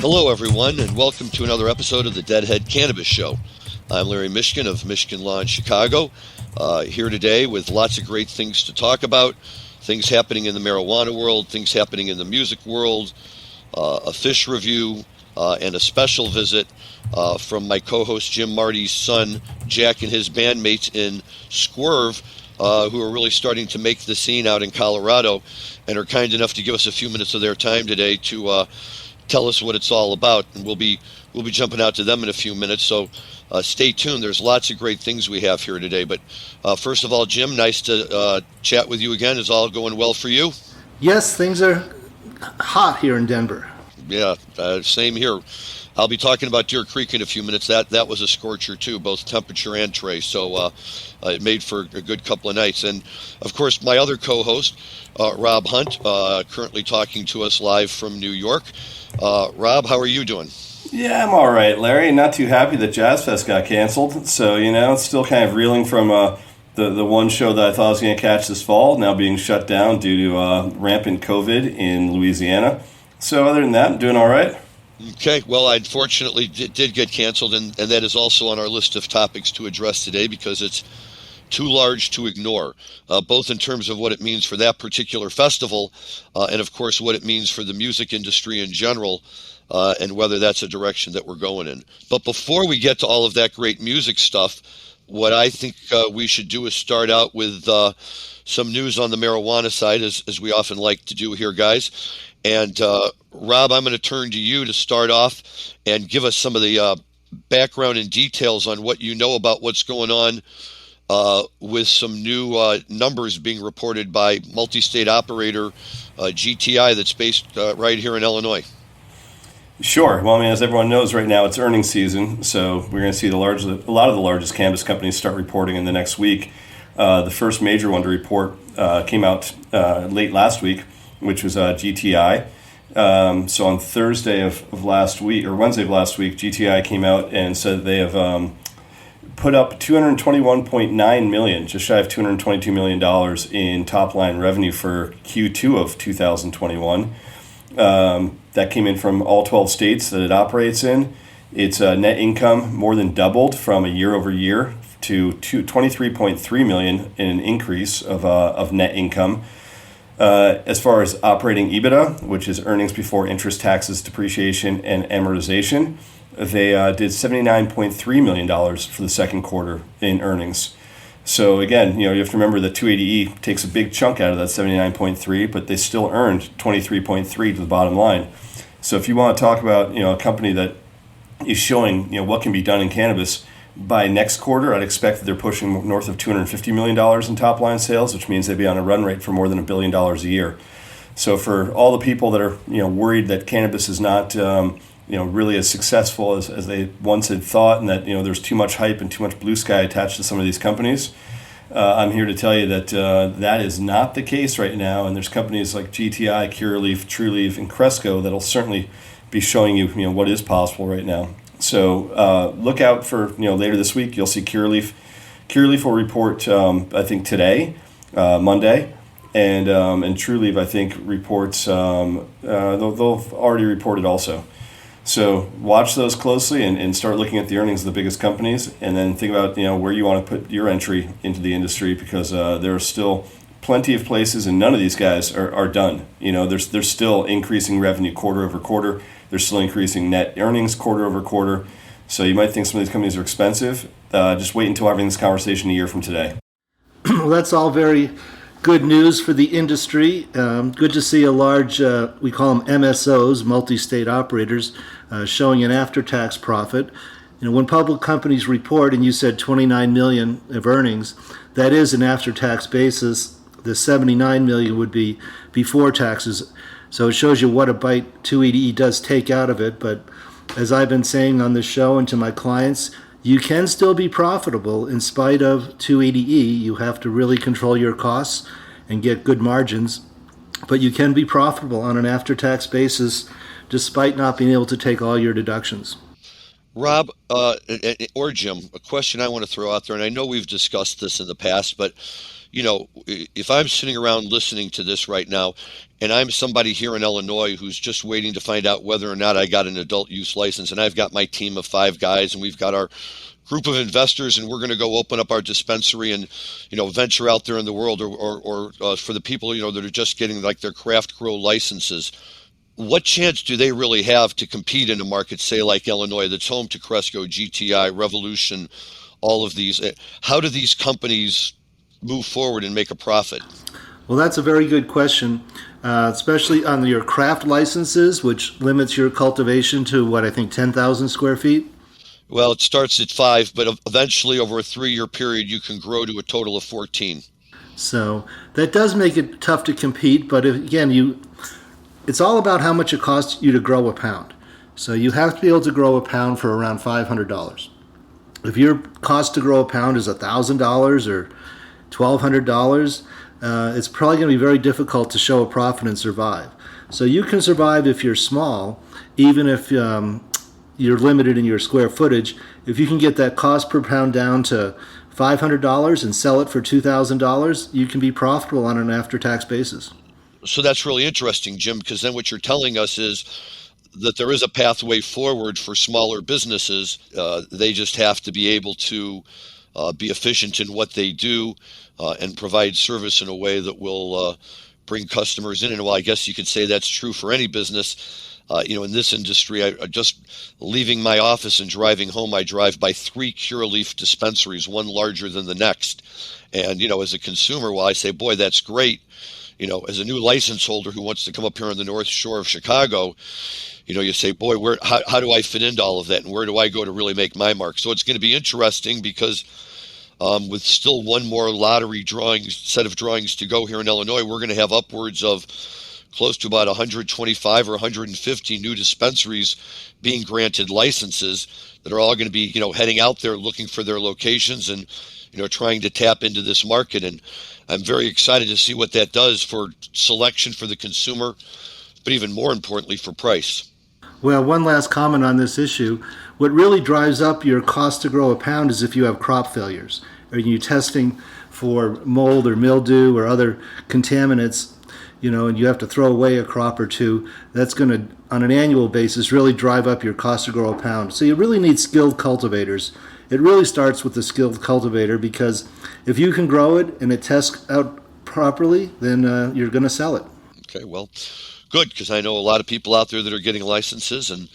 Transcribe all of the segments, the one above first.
Hello, everyone, and welcome to another episode of the Deadhead Cannabis Show. I'm Larry Mishkin of Mishkin Law in Chicago, here today with lots of great things to talk about, things happening in the marijuana world, things happening in the music world, a Phish review, and a special visit from my co-host Jim Marty's son, Jack, and his bandmates in Sqwerv, who are really starting to make the scene out in Colorado and are kind enough to give us a few minutes of their time today to tell us what it's all about. And we'll be jumping out to them in a few minutes, so stay tuned. There's lots of great things we have here today. But first of all, Jim, nice to chat with you again. Is all going well for you? Yes, things are hot here in Denver. Yeah, same here. I'll be talking about Deer Creek in a few minutes. That was a scorcher too, both temperature and trace. So it made for a good couple of nights. And of course, my other co-host, Rob Hunt, currently talking to us live from New York. Rob, how are you doing? Yeah, I'm all right, Larry. Not too happy that Jazz Fest got canceled. So, it's still kind of reeling from the one show that I thought I was going to catch this fall, now being shut down due to rampant COVID in Louisiana. So other than that, I'm doing all right. Okay, well, I unfortunately did get canceled, and that is also on our list of topics to address today because it's too large to ignore, both in terms of what it means for that particular festival and, of course, what it means for the music industry in general and whether that's a direction that we're going in. But before we get to all of that great music stuff, what I think we should do is start out with some news on the marijuana side, as we often like to do here, guys. And Rob, I'm going to turn to you to start off and give us some of the background and details on what you know about what's going on with some new numbers being reported by multi-state operator GTI that's based right here in Illinois. Sure. Well, as everyone knows right now, it's earnings season, so we're going to see a lot of the largest cannabis companies start reporting in the next week. The first major one to report came out late last week, which was GTI. So on Thursday of last week, or Wednesday of last week, GTI came out and said they have put up $221.9 million, just shy of $222 million in top-line revenue for Q2 of 2021. That came in from all 12 states that it operates in. Its net income more than doubled from a year over year to $23.3 million in an increase of net income. As far as operating EBITDA, which is earnings before interest, taxes, depreciation, and amortization, they did $79.3 million for the second quarter in earnings. So again, you have to remember that 280E takes a big chunk out of that 79.3, but they still earned 23.3 to the bottom line. So if you want to talk about a company that is showing what can be done in cannabis, by next quarter, I'd expect that they're pushing north of $250 million in top line sales, which means they'd be on a run rate for more than $1 billion a year. So for all the people that are worried that cannabis is not really as successful as they once had thought, and that there's too much hype and too much blue sky attached to some of these companies, I'm here to tell you that that is not the case right now. And there's companies like GTI, Curaleaf, Trulieve, and Cresco that'll certainly be showing you what is possible right now. So look out for later this week. You'll see Curaleaf. Curaleaf will report I think today, Monday, and Trulieve I think reports. They'll already reported also. So watch those closely and start looking at the earnings of the biggest companies, and then think about where you want to put your entry into the industry, because there are still plenty of places, and none of these guys are done. They're still increasing revenue quarter over quarter. They're still increasing net earnings quarter over quarter. So you might think some of these companies are expensive. Just wait until having this conversation a year from today. Well, that's all very good news for the industry. Good to see a large, we call them MSOs, multi-state operators, showing an after-tax profit. When public companies report, and you said 29 million of earnings, that is an after-tax basis. The 79 million would be before taxes. So it shows you what a bite 280E does take out of it. But as I've been saying on this show and to my clients, you can still be profitable in spite of 280E. You have to really control your costs and get good margins. But you can be profitable on an after-tax basis despite not being able to take all your deductions. Rob, or Jim, a question I want to throw out there, and I know we've discussed this in the past, but if I'm sitting around listening to this right now, and I'm somebody here in Illinois who's just waiting to find out whether or not I got an adult use license, and I've got my team of 5 guys, and we've got our group of investors, and we're going to go open up our dispensary and, venture out there in the world, or for the people, that are just getting like their craft grow licenses. What chance do they really have to compete in a market, say, like Illinois, that's home to Cresco, GTI, Revolution, all of these? How do these companies move forward and make a profit? Well, that's a very good question, especially on your craft licenses, which limits your cultivation to, what, I think 10,000 square feet? Well, it starts at 5, but eventually over a 3-year period, you can grow to a total of 14. So that does make it tough to compete, but again, it's all about how much it costs you to grow a pound. So you have to be able to grow a pound for around $500. If your cost to grow a pound is $1,000 or $1,200, it's probably going to be very difficult to show a profit and survive. So you can survive if you're small, even if you're limited in your square footage. If you can get that cost per pound down to $500 and sell it for $2,000, you can be profitable on an after-tax basis. So that's really interesting, Jim, because then what you're telling us is that there is a pathway forward for smaller businesses. They just have to be able to be efficient in what they do and provide service in a way that will bring customers in. And while I guess you could say that's true for any business, in this industry, I just leaving my office and driving home, I drive by 3 Curaleaf dispensaries, one larger than the next. And, as a consumer, while I say, boy, that's great, as a new license holder who wants to come up here on the North Shore of Chicago, you say, boy, how do I fit into all of that, and where do I go to really make my mark? So it's going to be interesting because with still one more lottery set of drawings to go here in Illinois, we're going to have upwards of close to about 125 or 150 new dispensaries being granted licenses that are all going to be, heading out there looking for their locations and, trying to tap into this market. And I'm very excited to see what that does for selection for the consumer, but even more importantly for price. Well, one last comment on this issue. What really drives up your cost to grow a pound is if you have crop failures. Are you testing for mold or mildew or other contaminants, and you have to throw away a crop or two? That's going to, on an annual basis, really drive up your cost to grow a pound. So you really need skilled cultivators. It really starts with the skilled cultivator, because if you can grow it and it tests out properly, then you're going to sell it. Okay, well, good, because I know a lot of people out there that are getting licenses, and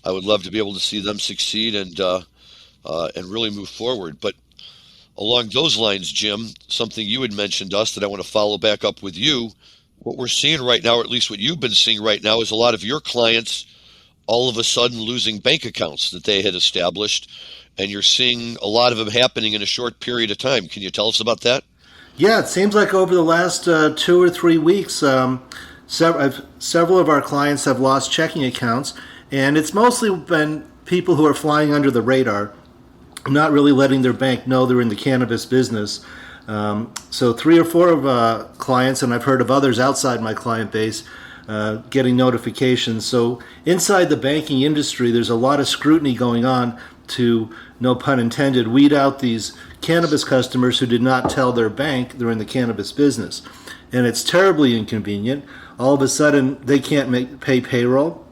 I would love to be able to see them succeed and really move forward. But along those lines, Jim, something you had mentioned to us that I want to follow back up with you. What we're seeing right now, or at least what you've been seeing right now, is a lot of your clients all of a sudden losing bank accounts that they had established, and you're seeing a lot of them happening in a short period of time. Can you tell us about that? Yeah, it seems like over the last 2 or 3 weeks, several of our clients have lost checking accounts, and it's mostly been people who are flying under the radar, not really letting their bank know they're in the cannabis business. So 3 or 4 of clients, and I've heard of others outside my client base, getting notifications. So inside the banking industry, there's a lot of scrutiny going on to, no pun intended, weed out these cannabis customers who did not tell their bank they're in the cannabis business. And it's terribly inconvenient. All of a sudden, they can't pay payroll.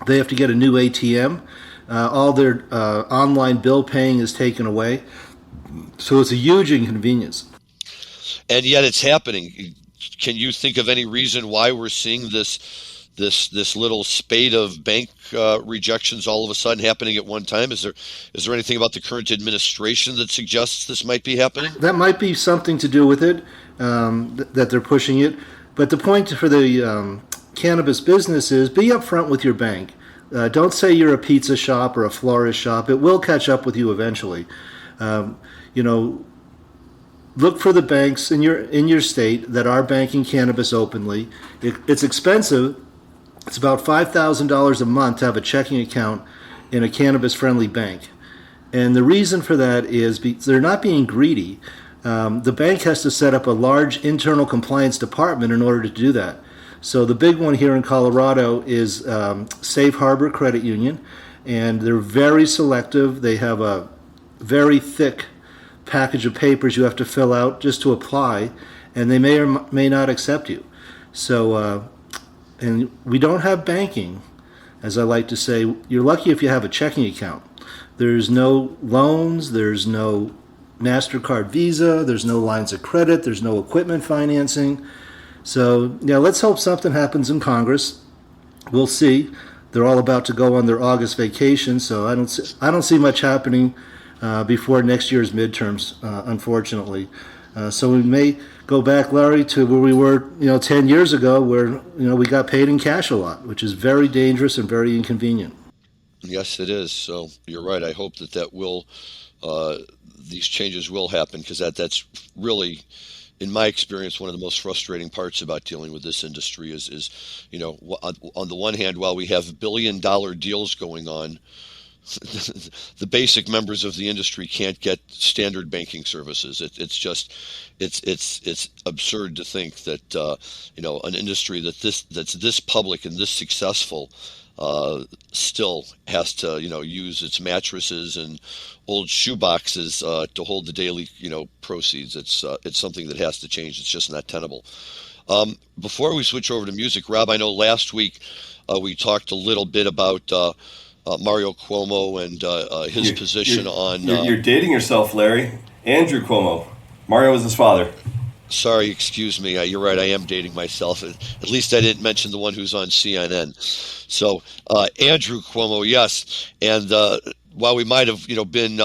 They have to get a new ATM. All their online bill paying is taken away. So it's a huge inconvenience. And yet it's happening. Can you think of any reason why we're seeing this little spate of bank rejections all of a sudden happening at one time? Is there anything about the current administration that suggests this might be happening? That might be something to do with it, that they're pushing it. But the point for the cannabis business is be upfront with your bank. Don't say you're a pizza shop or a florist shop. It will catch up with you eventually. Look for the banks in your state that are banking cannabis openly. It's expensive. It's about $5,000 a month to have a checking account in a cannabis-friendly bank. And the reason for that is they're not being greedy. The bank has to set up a large internal compliance department in order to do that. So the big one here in Colorado is Safe Harbor Credit Union, and they're very selective. They have a very thick package of papers you have to fill out just to apply, and they may or may not accept you. So, and we don't have banking, as I like to say. You're lucky if you have a checking account. There's no loans, there's no MasterCard Visa, there's no lines of credit, there's no equipment financing. So, yeah, let's hope something happens in Congress. We'll see. They're all about to go on their August vacation, so I don't see much happening before next year's midterms, unfortunately. So we may go back, Larry, to where we were, 10 years ago, where we got paid in cash a lot, which is very dangerous and very inconvenient. Yes, it is. So you're right. I hope that will these changes will happen, because that's really, in my experience, one of the most frustrating parts about dealing with this industry is on the one hand, while we have billion-dollar deals going on, the basic members of the industry can't get standard banking services. It's absurd to think that an industry that's this public and this successful still has to use its mattresses and old shoe boxes to hold the daily proceeds. It's something that has to change. It's just not tenable. Before we switch over to music, Rob, I know last week we talked a little bit about Mario Cuomo and his position on. You're dating yourself, Larry. Andrew Cuomo. Mario was his father. Sorry, excuse me. You're right. I am dating myself. At least I didn't mention the one who's on CNN. So Andrew Cuomo, yes. And while we might have been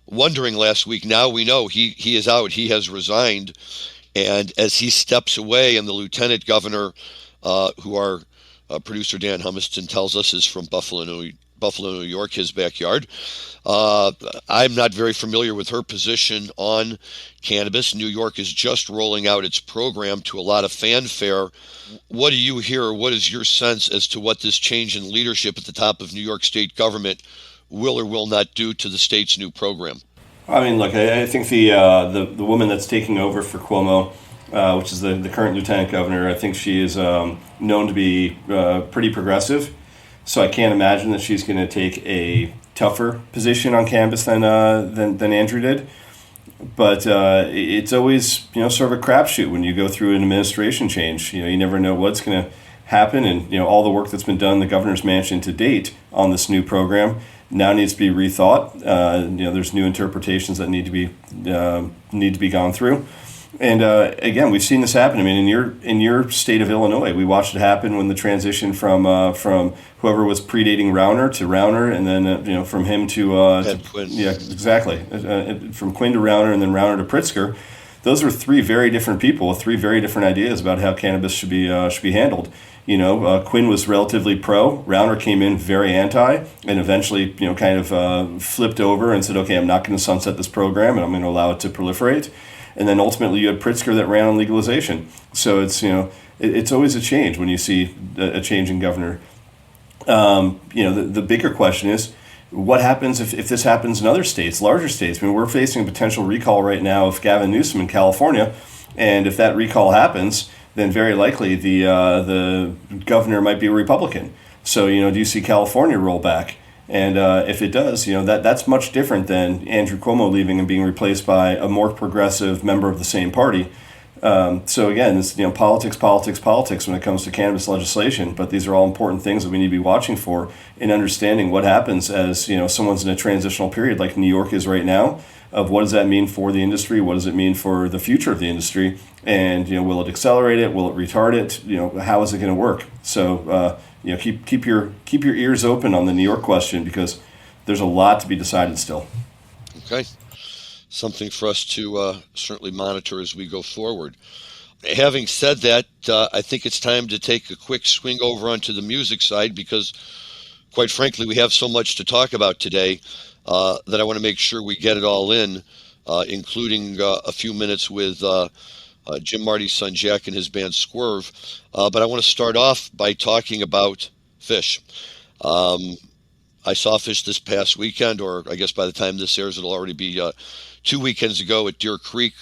wondering last week, now we know he is out. He has resigned. And as he steps away, and the lieutenant governor, who our producer Dan Humiston tells us is from Buffalo, New York, his backyard. I'm not very familiar with her position on cannabis. New York is just rolling out its program to a lot of fanfare. What do you hear? What is your sense as to what this change in leadership at the top of New York State government will or will not do to the state's new program? I mean, look, I think the woman that's taking over for Cuomo, which is the current lieutenant governor, I think she is known to be pretty progressive. So I can't imagine that she's going to take a tougher position on cannabis than Andrew did. But it's always sort of a crapshoot when you go through an administration change. You never know what's going to happen, and all the work that's been done in the governor's mansion to date on this new program now needs to be rethought. There's new interpretations that need to be gone through. And again, we've seen this happen. I mean, in your state of Illinois, we watched it happen when the transition from whoever was predating Rauner to Rauner, and then from him to Quinn. Yeah, exactly, from Quinn to Rauner, and then Rauner to Pritzker. Those were three very different people with three very different ideas about how cannabis should be handled. Quinn was relatively pro. Rauner came in very anti, and eventually kind of flipped over and said, okay, I'm not going to sunset this program, and I'm going to allow it to proliferate. And then ultimately you had Pritzker that ran on legalization. So it's it's always a change when you see a change in governor. The bigger question is, what happens if this happens in other states, larger states? I mean, we're facing a potential recall right now of Gavin Newsom in California, and if that recall happens, then very likely the governor might be a Republican. So do you see California roll back? And if it does, that's much different than Andrew Cuomo leaving and being replaced by a more progressive member of the same party. So again, it's politics when it comes to cannabis legislation. But these are all important things that we need to be watching for in understanding what happens as someone's in a transitional period like New York is right now. Of what does that mean for the industry? What does it mean for the future of the industry? And will it accelerate it? Will it retard it? How is it going to work? So keep your ears open on the New York question, because there's a lot to be decided still. Okay, something for us to certainly monitor as we go forward. Having said that, I think it's time to take a quick swing over onto the music side, because quite frankly, we have so much to talk about today that I want to make sure we get it all in, including a few minutes with Jim Marty's son Jack and his band Sqwerv. But I want to start off by talking about Phish. I saw Phish this past weekend, or I guess by the time this airs, it'll already be 2 weekends ago at Deer Creek,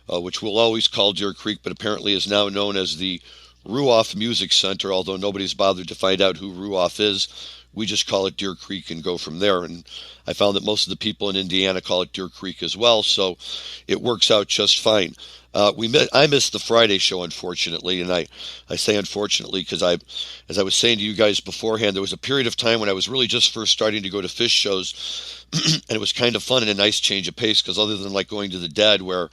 which we'll always call Deer Creek, but apparently is now known as the Ruoff Music Center, although nobody's bothered to find out who Ruoff is. we just call it Deer Creek and go from there. And I found that most of the people in Indiana call it Deer Creek as well, so it works out just fine. I missed the Friday show, unfortunately, and I say unfortunately because as I was saying to you guys beforehand, there was a period of time when I was really just first starting to go to Phish shows, and it was kind of fun and a nice change of pace, because other than like going to the Dead, where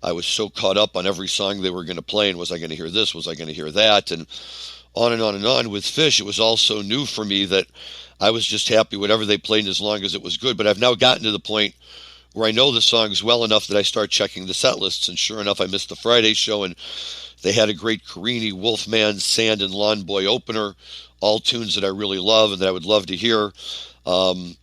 I was so caught up on every song they were going to play, and was I going to hear this, was I going to hear that, and on and on and on. With Phish, it was all so new for me that I was just happy whatever they played as long as it was good. But I've now gotten to the point where I know the songs well enough that I start checking the set lists, and sure enough, I missed the Friday show, and they had a great Carini, Wolfman, Sand, and Lawn Boy opener, all tunes that I really love and that I would love to hear, and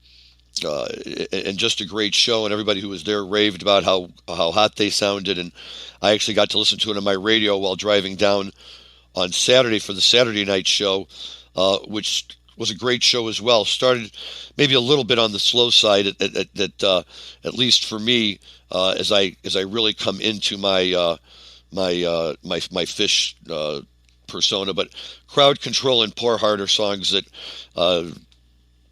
just a great show, and everybody who was there raved about how hot they sounded, and I actually got to listen to it on my radio while driving down on Saturday for the Saturday night show, which was a great show as well. Started maybe a little bit on the slow side, at least for me, as I really come into my Phish persona. But Crowd Control and Pour Heart are songs that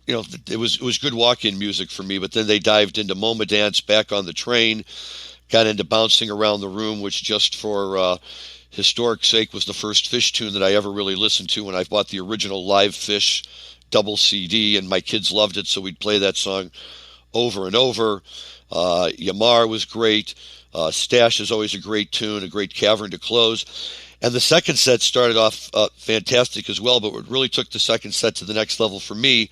it was good walk-in music for me. But then they dived into MoMA Dance, Back on the Train, got into Bouncing Around the Room, which just for historic sake was the first Phish tune that I ever really listened to when I bought the original live Phish double CD, and my kids loved it, so we'd play that song over and over. Yamar was great. Stash is always a great tune, a great cavern to close. And the second set started off fantastic as well, but what really took the second set to the next level for me,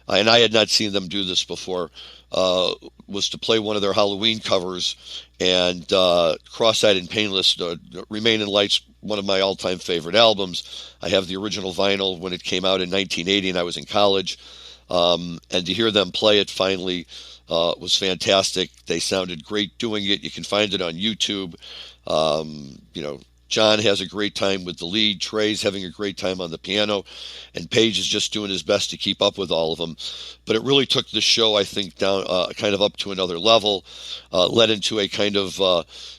and I had not seen them do this before, was to play one of their Halloween covers, and Cross-Eyed and Painless, Remain in Light's one of my all-time favorite albums. I have the original vinyl when it came out in 1980, and I was in college, and to hear them play it finally was fantastic. They sounded great doing it. You can find it on YouTube. John has a great time with the lead, Trey's having a great time on the piano, and Page is just doing his best to keep up with all of them. But it really took the show, I think, down kind of up to another level, led into a kind of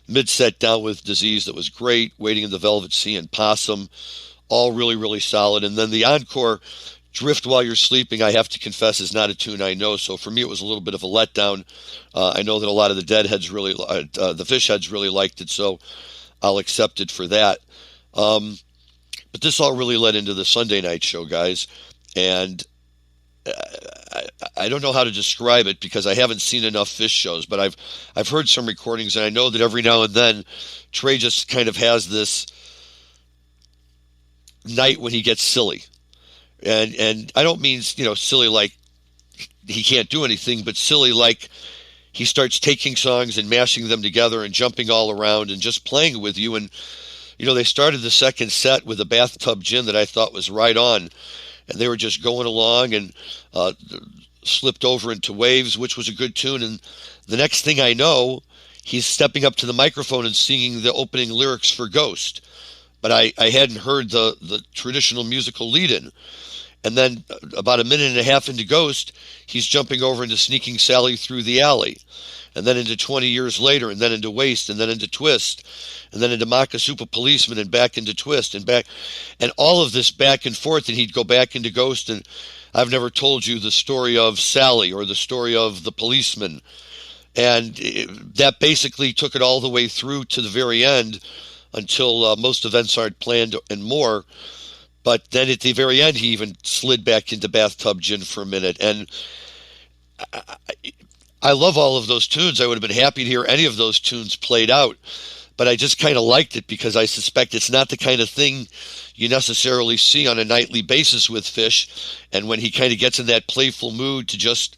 mid-set Down with Disease that was great, Waiting in the Velvet Sea and Possum, all really, really solid. And then the encore, Drift While You're Sleeping, I have to confess, is not a tune I know, so for me it was a little bit of a letdown. I know that a lot of the Deadheads really, the Phish heads really liked it, so I'll accept it for that. But this all really led into the Sunday night show, guys. And I don't know how to describe it because I haven't seen enough Phish shows, but I've heard some recordings, and I know that every now and then Trey just kind of has this night when he gets silly. And I don't mean, silly like he can't do anything, but silly like he starts taking songs and mashing them together and jumping all around and just playing with you. And, they started the second set with a Bathtub Gin that I thought was right on. And they were just going along and slipped over into Waves, which was a good tune. And the next thing I know, he's stepping up to the microphone and singing the opening lyrics for Ghost. But I hadn't heard the traditional musical lead-in. And then about a minute and a half into Ghost, he's jumping over into Sneaking Sally Through the Alley, and then into 20 Years Later, and then into Waste, and then into Twist, and then into Makasupa Policeman, and back into Twist, and back, and all of this back and forth, and he'd go back into Ghost, and I've never told you the story of Sally, or the story of the policeman, and that basically took it all the way through to the very end, until most events aren't planned and more. But then at the very end, he even slid back into Bathtub Gin for a minute. And I love all of those tunes. I would have been happy to hear any of those tunes played out. But I just kind of liked it because I suspect it's not the kind of thing you necessarily see on a nightly basis with Phish. And when he kind of gets in that playful mood to just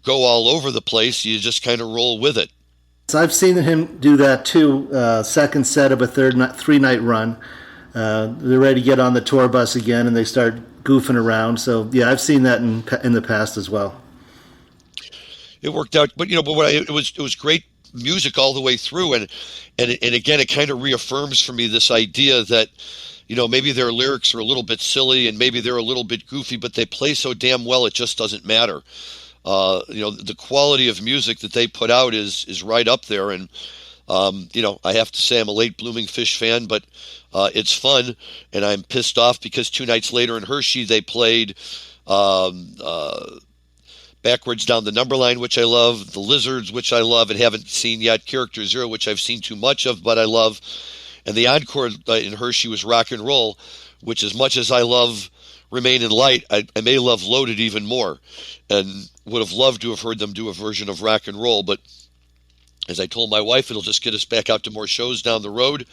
go all over the place, you just kind of roll with it. So I've seen him do that too, second set of a three-night run. They're ready to get on the tour bus again, and they start goofing around. So, yeah, I've seen that in the past as well. It worked out, but it was great music all the way through, and again, it kind of reaffirms for me this idea that maybe their lyrics are a little bit silly and maybe they're a little bit goofy, but they play so damn well it just doesn't matter. The quality of music that they put out is right up there, and I have to say I'm a late blooming Phish fan, but it's fun, and I'm pissed off because 2 nights later in Hershey they played Backwards Down the Number Line, which I love, The Lizards, which I love and haven't seen yet, Character Zero, which I've seen too much of, but I love, and the encore in Hershey was Rock and Roll, which as much as I love Remain in Light, I may love Loaded even more, and would have loved to have heard them do a version of Rock and Roll, but as I told my wife, it'll just get us back out to more shows down the road,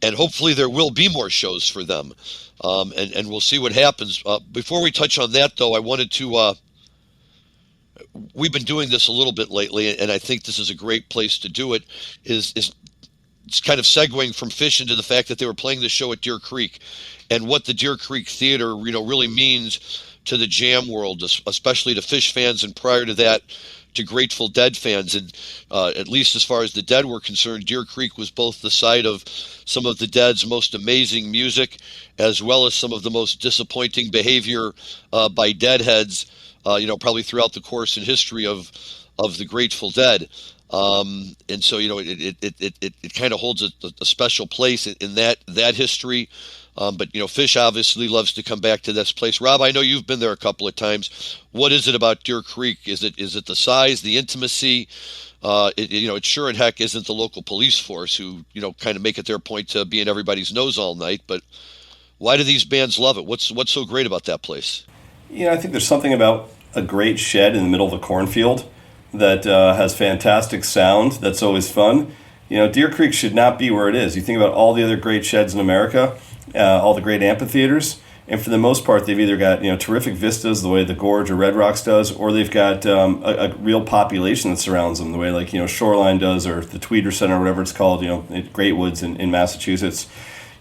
and hopefully there will be more shows for them, and we'll see what happens. Before we touch on that, though, I wanted to, we've been doing this a little bit lately, and I think this is a great place to do it, is it's kind of segueing from Phish into the fact that they were playing the show at Deer Creek, and what the Deer Creek Theater, really means to the jam world, especially to Phish fans, and prior to that, to Grateful Dead fans. And at least as far as the Dead were concerned, Deer Creek was both the site of some of the Dead's most amazing music, as well as some of the most disappointing behavior by Deadheads, probably throughout the course and history of the Grateful Dead. And so, it kind of holds a special place in that history. But Phish obviously loves to come back to this place. Rob, I know you've been there a couple of times. What is it about Deer Creek? Is it the size, the intimacy? It sure and heck isn't the local police force who kind of make it their point to be in everybody's nose all night. But why do these bands love it? What's so great about that place? I think there's something about a great shed in the middle of a cornfield that has fantastic sound. That's always fun. Deer Creek should not be where it is. You think about all the other great sheds in America, all the great amphitheaters, and for the most part, they've either got terrific vistas the way the Gorge or Red Rocks does, or they've got a real population that surrounds them the way like Shoreline does, or the Tweeder Center, or whatever it's called. Great Woods in Massachusetts.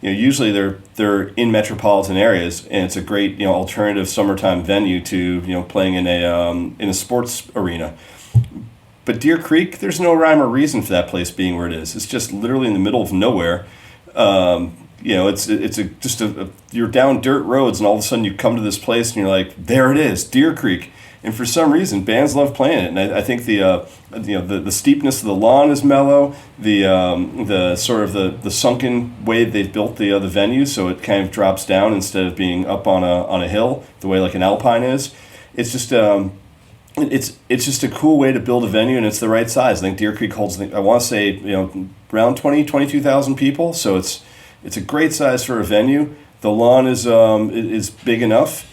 Usually they're in metropolitan areas, and it's a great alternative summertime venue to playing in a sports arena. But Deer Creek, there's no rhyme or reason for that place being where it is. It's just literally in the middle of nowhere. You're down dirt roads, and all of a sudden you come to this place, and you're like, there it is, Deer Creek. And for some reason, bands love playing it. And I think the steepness of the lawn is mellow. The sort of the sunken way they've built the venue, so it kind of drops down instead of being up on a hill, the way like an alpine is. It's just it's just a cool way to build a venue, and it's the right size. I think Deer Creek holds, I want to say, around 22,000 people. So it's a great size for a venue. The lawn is big enough,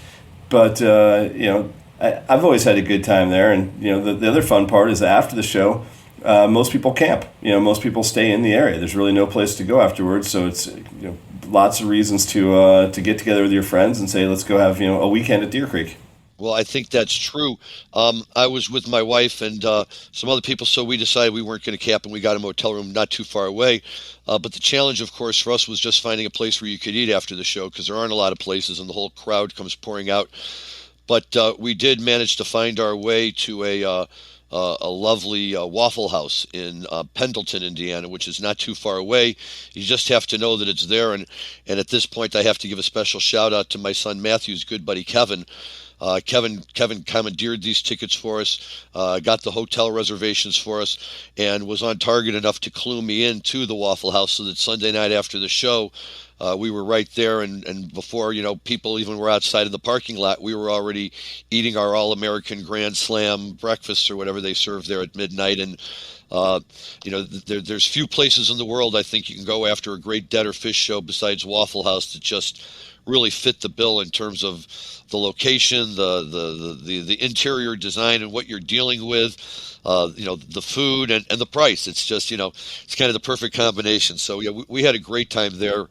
but I've always had a good time there. And the other fun part is that after the show, most people camp. Most people stay in the area. There's really no place to go afterwards. So it's lots of reasons to get together with your friends and say, let's go have a weekend at Deer Creek. Well, I think that's true. I was with my wife and some other people, so we decided we weren't going to camp, and we got a motel room not too far away. But the challenge, of course, for us was just finding a place where you could eat after the show, because there aren't a lot of places, and the whole crowd comes pouring out. But we did manage to find our way to a lovely Waffle House in Pendleton, Indiana, which is not too far away. You just have to know that it's there. And at this point, I have to give a special shout out to my son Matthew's good buddy Kevin. Kevin commandeered these tickets for us, got the hotel reservations for us, and was on target enough to clue me into the Waffle House so that Sunday night after the show, we were right there, and before people even were outside in the parking lot, we were already eating our All-American Grand Slam breakfast or whatever they serve there at midnight. And there's few places in the world I think you can go after a great Dead or Phish show besides Waffle House that just really fit the bill in terms of the location, the interior design, and what you're dealing with, the food and the price. It's just it's kind of the perfect combination. So yeah, we had a great time there.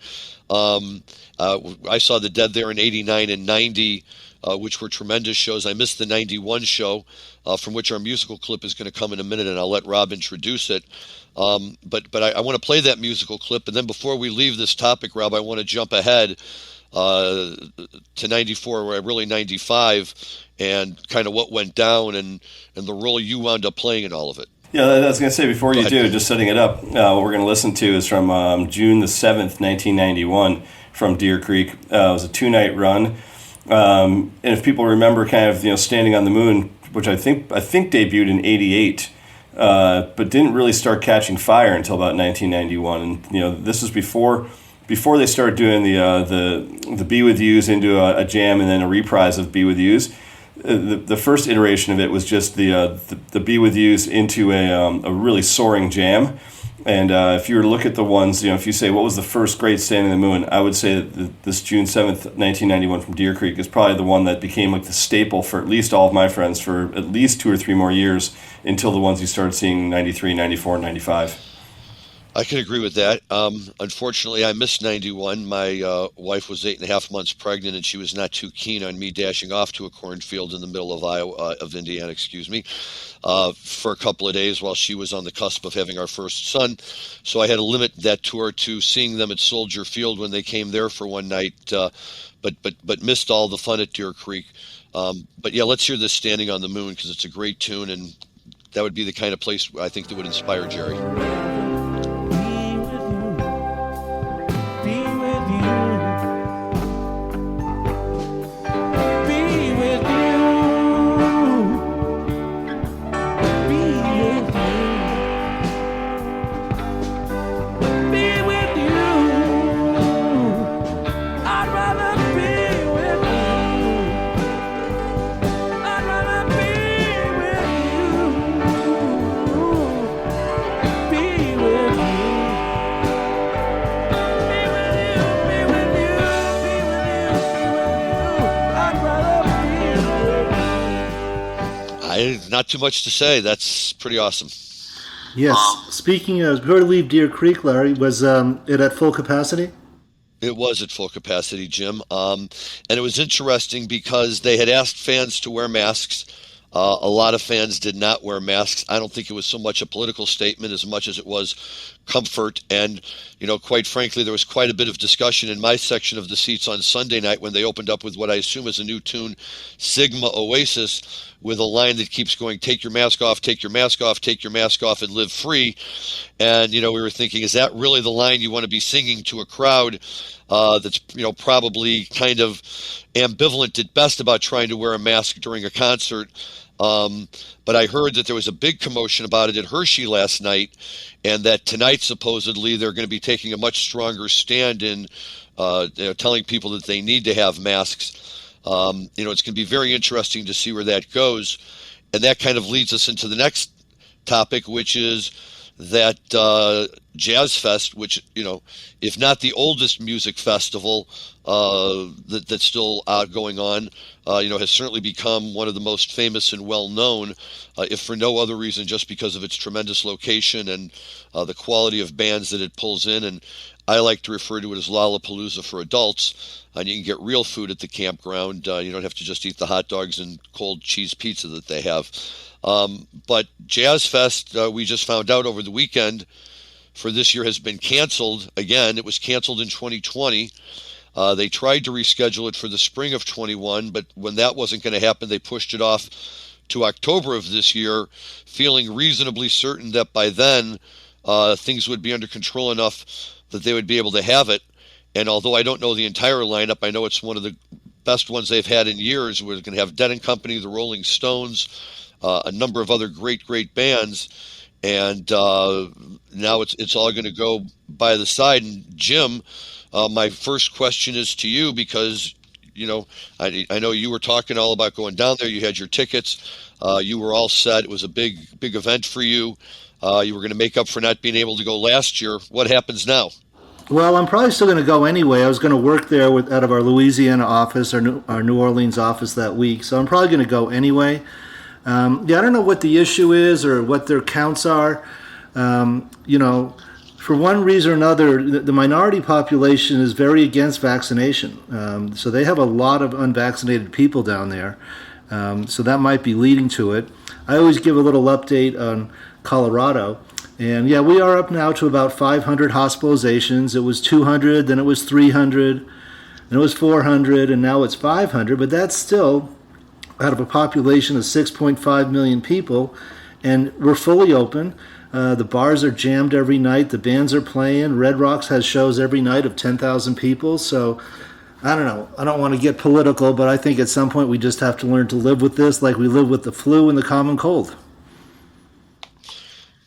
I saw the Dead there in '89 and '90, which were tremendous shows. I missed the '91 show, from which our musical clip is going to come in a minute, and I'll let Rob introduce it. But I want to play that musical clip, and then before we leave this topic, Rob, I want to jump ahead to 94, or really 95, and kind of what went down and the role you wound up playing in all of it. Yeah, I was going to say, before you do, just setting it up, what we're going to listen to is from June the 7th, 1991, from Deer Creek. It was a 2-night run. And if people remember kind of, Standing on the Moon, which I think debuted in 88, but didn't really start catching fire until about 1991. And, this was before before they started doing the Be With Yous into a jam and then a reprise of Be With Yous, the first iteration of it was just the Be With Yous into a really soaring jam. And if you were to look at the ones, if you say what was the first great Standing on the Moon, I would say that this June 7th, 1991 from Deer Creek is probably the one that became like the staple for at least all of my friends for at least 2 or 3 more years until the ones you started seeing 93, 94, and 95. I can agree with that. Unfortunately, I missed 91. My wife was 8.5 months pregnant, and she was not too keen on me dashing off to a cornfield in the middle of Indiana, for a couple of days while she was on the cusp of having our first son. So I had to limit that tour to seeing them at Soldier Field when they came there for one night, but missed all the fun at Deer Creek. But yeah, let's hear this Standing on the Moon because it's a great tune, and that would be the kind of place I think that would inspire Jerry. Not too much to say. That's pretty awesome. Yes. Speaking of, before we leave Deer Creek, Larry, was it at full capacity? It was at full capacity, Jim. And it was interesting because they had asked fans to wear masks. A lot of fans did not wear masks. I don't think it was so much a political statement as much as it was comfort. And, quite frankly, there was quite a bit of discussion in my section of the seats on Sunday night when they opened up with what I assume is a new tune, Sigma Oasis, with a line that keeps going, take your mask off, take your mask off, take your mask off, and live free. And, we were thinking, is that really the line you want to be singing to a crowd that's, probably kind of ambivalent at best about trying to wear a mask during a concert? But I heard that there was a big commotion about it at Hershey last night, and that tonight, supposedly, they're going to be taking a much stronger stand in telling people that they need to have masks. It's going to be very interesting to see where that goes. And that kind of leads us into the next topic, which is that Jazz Fest, which, if not the oldest music festival that's still going on, has certainly become one of the most famous and well-known, if for no other reason, just because of its tremendous location and the quality of bands that it pulls in. And I like to refer to it as Lollapalooza for adults. And you can get real food at the campground. You don't have to just eat the hot dogs and cold cheese pizza that they have. But Jazz Fest, we just found out over the weekend, for this year has been canceled again. It was canceled in 2020. They tried to reschedule it for the spring of 21, but when that wasn't going to happen, they pushed it off to October of this year, feeling reasonably certain that by then things would be under control enough that they would be able to have it. And although I don't know the entire lineup, I know it's one of the best ones they've had in years. We're going to have Dead & Company, the Rolling Stones, a number of other great bands. And now it's all going to go by the side. And Jim, my first question is to you because, I know you were talking all about going down there. You had your tickets. You were all set. It was a big event for you. You were going to make up for not being able to go last year. What happens now? Well, I'm probably still going to go anyway. I was going to work there out of our Louisiana office, our New Orleans office that week. So I'm probably going to go anyway. I don't know what the issue is or what their counts are. For one reason or another, the minority population is very against vaccination. So they have a lot of unvaccinated people down there. So that might be leading to it. I always give a little update on Colorado. And yeah, we are up now to about 500 hospitalizations. It was 200, then it was 300, then it was 400, and now it's 500. But that's still out of a population of 6.5 million people. And we're fully open. The bars are jammed every night. The bands are playing. Red Rocks has shows every night of 10,000 people. So I don't know. I don't want to get political, but I think at some point we just have to learn to live with this like we live with the flu and the common cold.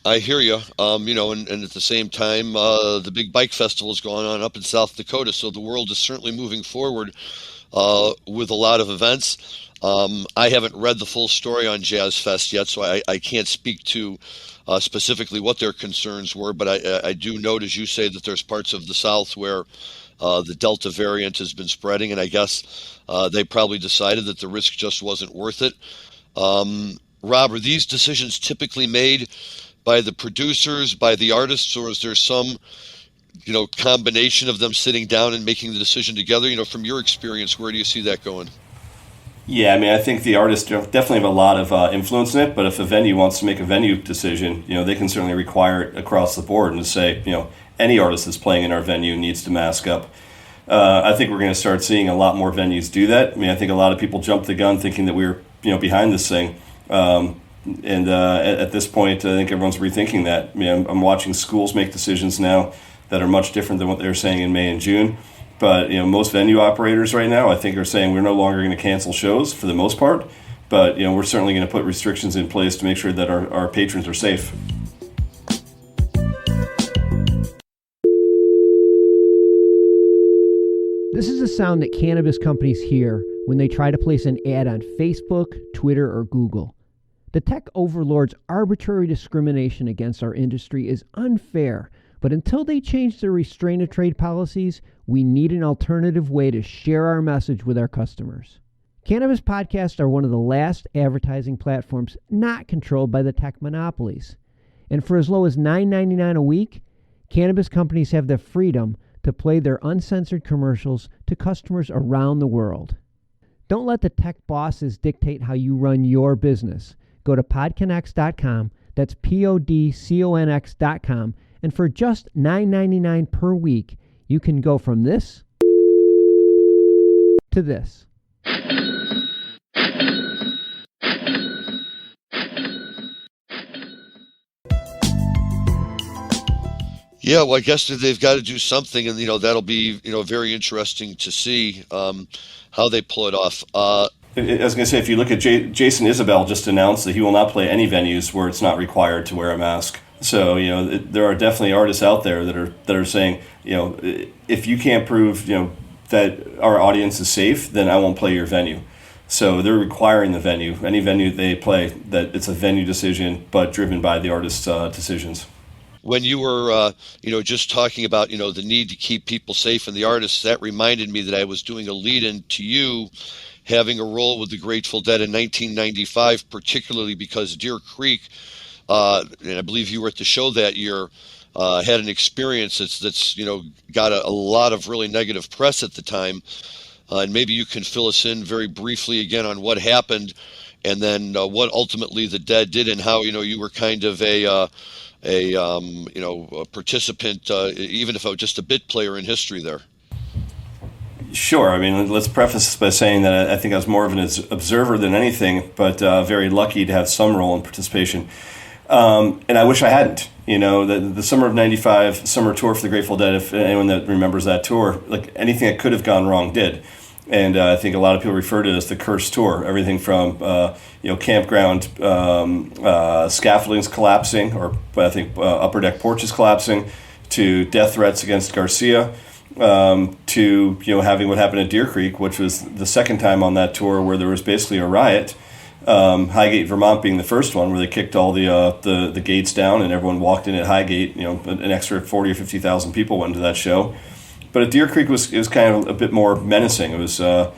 I hear you. And at the same time, the big bike festival is going on up in South Dakota, so the world is certainly moving forward with a lot of events. I haven't read the full story on Jazz Fest yet, so I can't speak to specifically what their concerns were, but I do note, as you say, that there's parts of the South where the Delta variant has been spreading, and I guess they probably decided that the risk just wasn't worth it. Rob, are these decisions typically made by the producers, by the artists, or is there some, combination of them sitting down and making the decision together? From your experience, where do you see that going? Yeah, I mean, I think the artists definitely have a lot of influence in it, but if a venue wants to make a venue decision, they can certainly require it across the board and say, any artist that's playing in our venue needs to mask up. I think we're going to start seeing a lot more venues do that. I mean, I think a lot of people jumped the gun thinking that we were, behind this thing. At this point, I think everyone's rethinking that. I mean, I'm watching schools make decisions now that are much different than what they were saying in May and June. But most venue operators right now, I think, are saying we're no longer going to cancel shows for the most part. But we're certainly going to put restrictions in place to make sure that our patrons are safe. This is a sound that cannabis companies hear when they try to place an ad on Facebook, Twitter, or Google. The tech overlords' arbitrary discrimination against our industry is unfair, but until they change their restraint of trade policies, we need an alternative way to share our message with our customers. Cannabis podcasts are one of the last advertising platforms not controlled by the tech monopolies. And for as low as $9.99 a week, cannabis companies have the freedom to play their uncensored commercials to customers around the world. Don't let the tech bosses dictate how you run your business. Go to PodCONX.com, that's PodCONX.com, and for just $9.99 per week, you can go from this to this. Yeah, well, I guess they've got to do something, and that'll be very interesting to see how they pull it off. I was going to say, if you look at Jason Isabel just announced that he will not play any venues where it's not required to wear a mask. So there are definitely artists out there that are saying, if you can't prove that our audience is safe, then I won't play your venue. So they're requiring the venue, any venue they play, that it's a venue decision, but driven by the artist's decisions. When you were, just talking about, the need to keep people safe and the artists, that reminded me that I was doing a lead-in to you having a role with the Grateful Dead in 1995, particularly because Deer Creek, and I believe you were at the show that year, had an experience that's got a lot of really negative press at the time. And maybe you can fill us in very briefly again on what happened, and then what ultimately the Dead did, and how you were kind of a participant, even if I was just a bit player in history there. Sure. I mean, let's preface this by saying that I think I was more of an observer than anything, but very lucky to have some role in participation. And I wish I hadn't. The summer of '95 summer tour for the Grateful Dead, if anyone that remembers that tour, like anything that could have gone wrong did. And I think a lot of people refer to it as the cursed tour. Everything from campground scaffoldings collapsing, or I think upper deck porches collapsing, to death threats against Garcia, to having what happened at Deer Creek, which was the second time on that tour where there was basically a riot. Highgate, Vermont being the first one, where they kicked all the gates down and everyone walked in at Highgate. An extra 40 or 50,000 people went to that show. But at Deer Creek, it was kind of a bit more menacing. It was to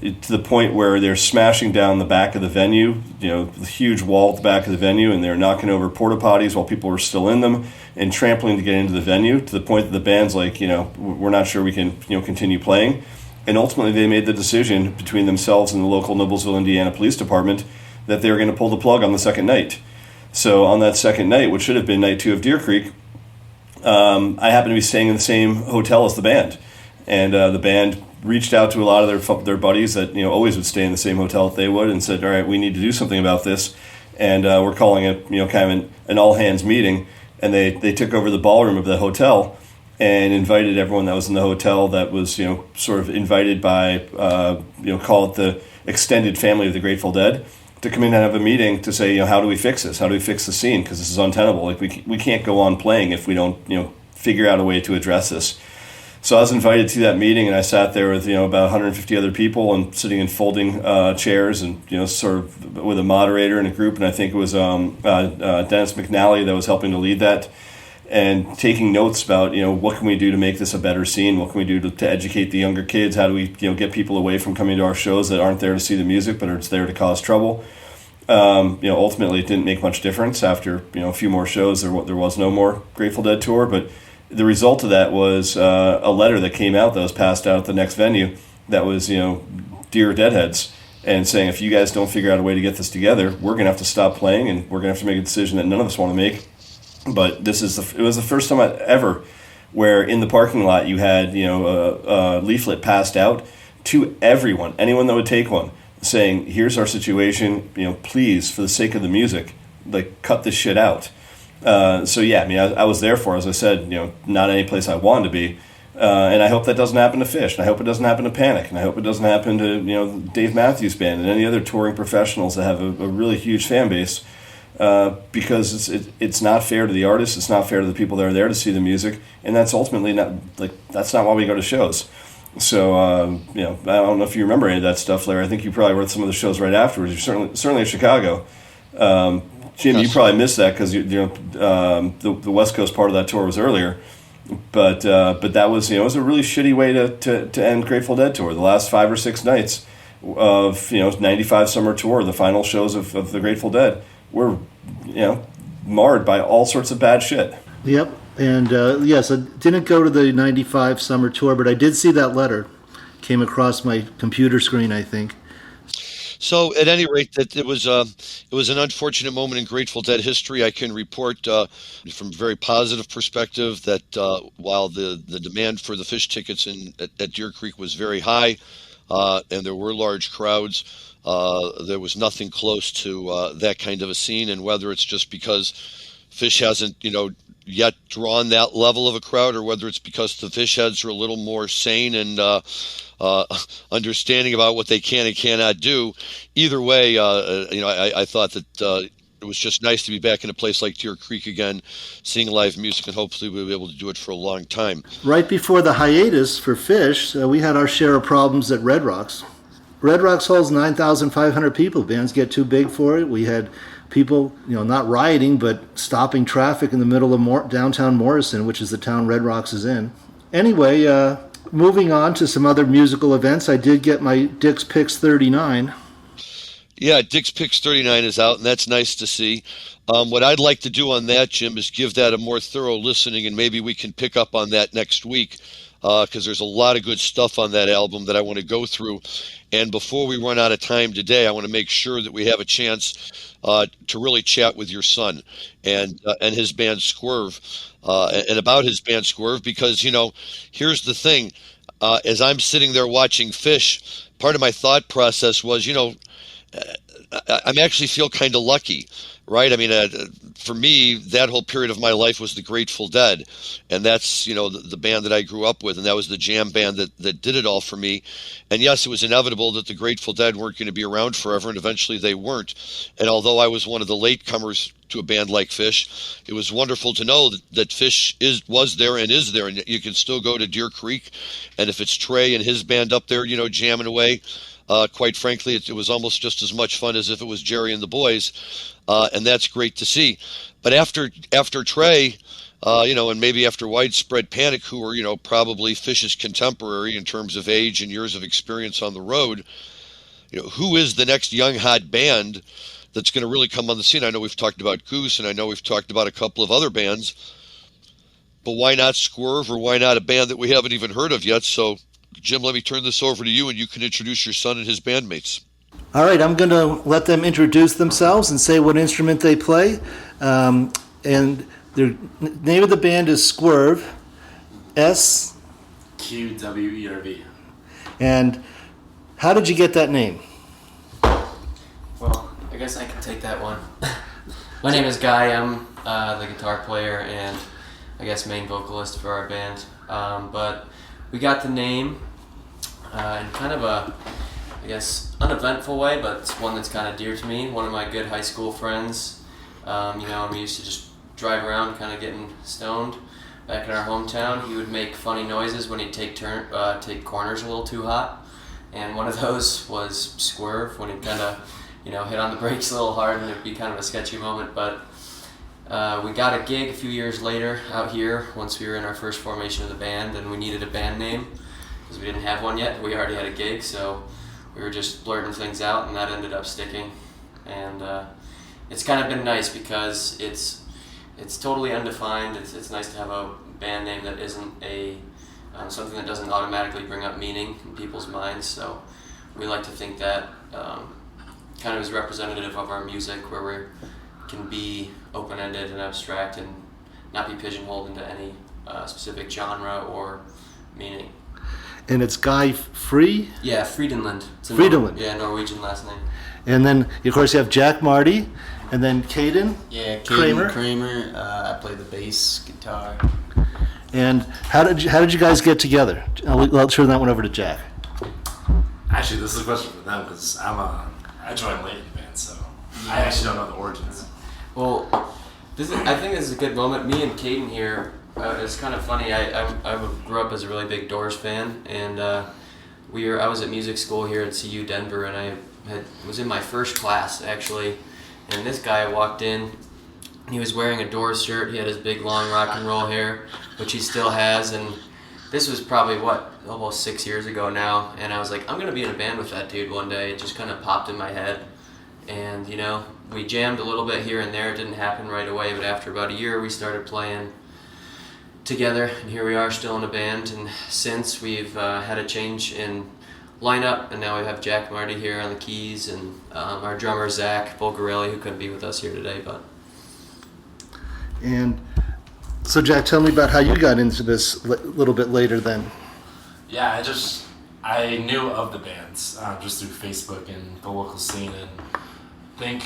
the point where they're smashing down the back of the venue, the huge wall at the back of the venue, and they're knocking over porta potties while people were still in them and trampling to get into the venue, to the point that the band's like, we're not sure we can continue playing. And ultimately, they made the decision between themselves and the local Noblesville, Indiana Police Department that they were going to pull the plug on the second night. So on that second night, which should have been night 2 of Deer Creek, I happened to be staying in the same hotel as the band. And the band reached out to a lot of their buddies that always would stay in the same hotel that they would, and said, all right, we need to do something about this. And we're calling it kind of an all-hands meeting. And they took over the ballroom of the hotel and invited everyone that was in the hotel that was, sort of invited by, call it the extended family of the Grateful Dead. to come in and have a meeting to say, how do we fix this? How do we fix the scene? Because this is untenable. Like we can't go on playing if we don't, figure out a way to address this. So I was invited to that meeting, and I sat there with about 150 other people and sitting in folding chairs, and sort of with a moderator and a group. And I think it was Dennis McNally that was helping to lead that, and taking notes about what can we do to make this a better scene? What can we do to educate the younger kids? How do we get people away from coming to our shows that aren't there to see the music but are there to cause trouble? Ultimately it didn't make much difference. After a few more shows, there was no more Grateful Dead tour, but the result of that was a letter that came out that was passed out at the next venue that was Dear Deadheads, and saying, if you guys don't figure out a way to get this together, we're going to have to stop playing, and we're going to have to make a decision that none of us want to make. But it was the first time ever where in the parking lot you had a leaflet passed out to everyone, anyone that would take one, saying, here's our situation, please, for the sake of the music, like, cut this shit out. So yeah, I was there for, as I said, not any place I wanted to be, and I hope that doesn't happen to Phish, and I hope it doesn't happen to Panic, and I hope it doesn't happen to Dave Matthews Band and any other touring professionals that have a really huge fan base, because it's not fair to the artists, it's not fair to the people that are there to see the music, and that's ultimately that's not why we go to shows. So I don't know if you remember any of that stuff, Larry. I think you probably were at some of the shows right afterwards. You're certainly in Chicago. Jim, you probably missed that because the West Coast part of that tour was earlier, but that was it was a really shitty way to end Grateful Dead tour. The last 5 or 6 nights of 95 summer tour, the final shows of the Grateful Dead were marred by all sorts of bad shit. Yep, and yes, I didn't go to the 95 summer tour, but I did see that letter. Came across my computer screen, I think. So, at any rate, that it was an unfortunate moment in Grateful Dead history. I can report from a very positive perspective that while the demand for the Phish tickets at Deer Creek was very high, and there were large crowds, there was nothing close to that kind of a scene. And whether it's just because Phish hasn't yet drawn that level of a crowd, or whether it's because the Phish heads are a little more sane and understanding about what they can and cannot do. Either way, I thought that it was just nice to be back in a place like Deer Creek again, seeing live music, and hopefully we'll be able to do it for a long time. Right before the hiatus for Phish, we had our share of problems at Red Rocks. Red Rocks holds 9,500 people. Bands get too big for it. We had people, not rioting, but stopping traffic in the middle of downtown Morrison, which is the town Red Rocks is in. Anyway, moving on to some other musical events, I did get my Dick's Picks 39. Yeah, Dick's Picks 39 is out, and that's nice to see. What I'd like to do on that, Jim, is give that a more thorough listening, and maybe we can pick up on that next week, because there's a lot of good stuff on that album that I want to go through. And before we run out of time today, I want to make sure that we have a chance to really chat with your son and his band Sqwerv, and about his band Sqwerv, because, here's the thing. As I'm sitting there watching Phish, part of my thought process was, I actually feel kind of lucky, right? I mean, for me, that whole period of my life was the Grateful Dead, and that's, the band that I grew up with, and that was the jam band that did it all for me. And yes, it was inevitable that the Grateful Dead weren't going to be around forever, and eventually they weren't. And although I was one of the latecomers to a band like Phish, it was wonderful to know that Phish was there and is there, and you can still go to Deer Creek, and if it's Trey and his band up there, jamming away, quite frankly, it was almost just as much fun as if it was Jerry and the boys, and that's great to see. But after Trey, and maybe after Widespread Panic, who were probably Phish's contemporary in terms of age and years of experience on the road, who is the next young hot band that's going to really come on the scene? I know we've talked about Goose, and I know we've talked about a couple of other bands, but why not Sqwerv, or why not a band that we haven't even heard of yet? So, Jim, let me turn this over to you, and you can introduce your son and his bandmates. All right, I'm going to let them introduce themselves and say what instrument they play. And the name of the band is Sqwerv, sqwerv. And how did you get that name? Well, I guess I can take that one. My name is Guy. I'm the guitar player and I guess main vocalist for our band. But we got the name in kind of a uneventful way, but it's one that's kind of dear to me. One of my good high school friends, and we used to just drive around kind of getting stoned back in our hometown. He would make funny noises when he'd take corners a little too hot. And one of those was sqwerv, when he'd kind of, hit on the brakes a little hard, and it'd be kind of a sketchy moment. But we got a gig a few years later out here once we were in our first formation of the band, and we needed a band name because we didn't have one yet. We already had a gig, so we were just blurting things out, and that ended up sticking. And it's kind of been nice because it's totally undefined. It's nice to have a band name that isn't something that doesn't automatically bring up meaning in people's minds. So we like to think that kind of is representative of our music, where we can be open-ended and abstract and not be pigeonholed into any specific genre or meaning. And it's Guy Free? Yeah, Frydenlund. Frydenlund. Norwegian last name. And then, of course, you have Jack Marty, and then Caden Caden Kramer. I play the bass guitar. And how did you guys get together? I'll turn that one over to Jack. Actually, this is a question for them because I joined late in the band, so I actually don't know the origins. Well, I think this is a good moment. Me and Caden here, it's kind of funny. I grew up as a really big Doors fan, and I was at music school here at CU Denver, and I was in my first class actually, and this guy walked in. He was wearing a Doors shirt. He had his big long rock and roll hair, which he still has, and this was probably almost 6 years ago now. And I was like, I'm gonna be in a band with that dude one day. It just kind of popped in my head, and we jammed a little bit here and there. It didn't happen right away, but after about a year, we started playing together, and here we are still in a band. And since we've had a change in lineup, and now we have Jack Marty here on the keys, and our drummer Zach Bulgarelli, who couldn't be with us here today, but. And so, Jack, tell me about how you got into this a little bit later then. Yeah, I knew of the bands just through Facebook and the local scene, and I think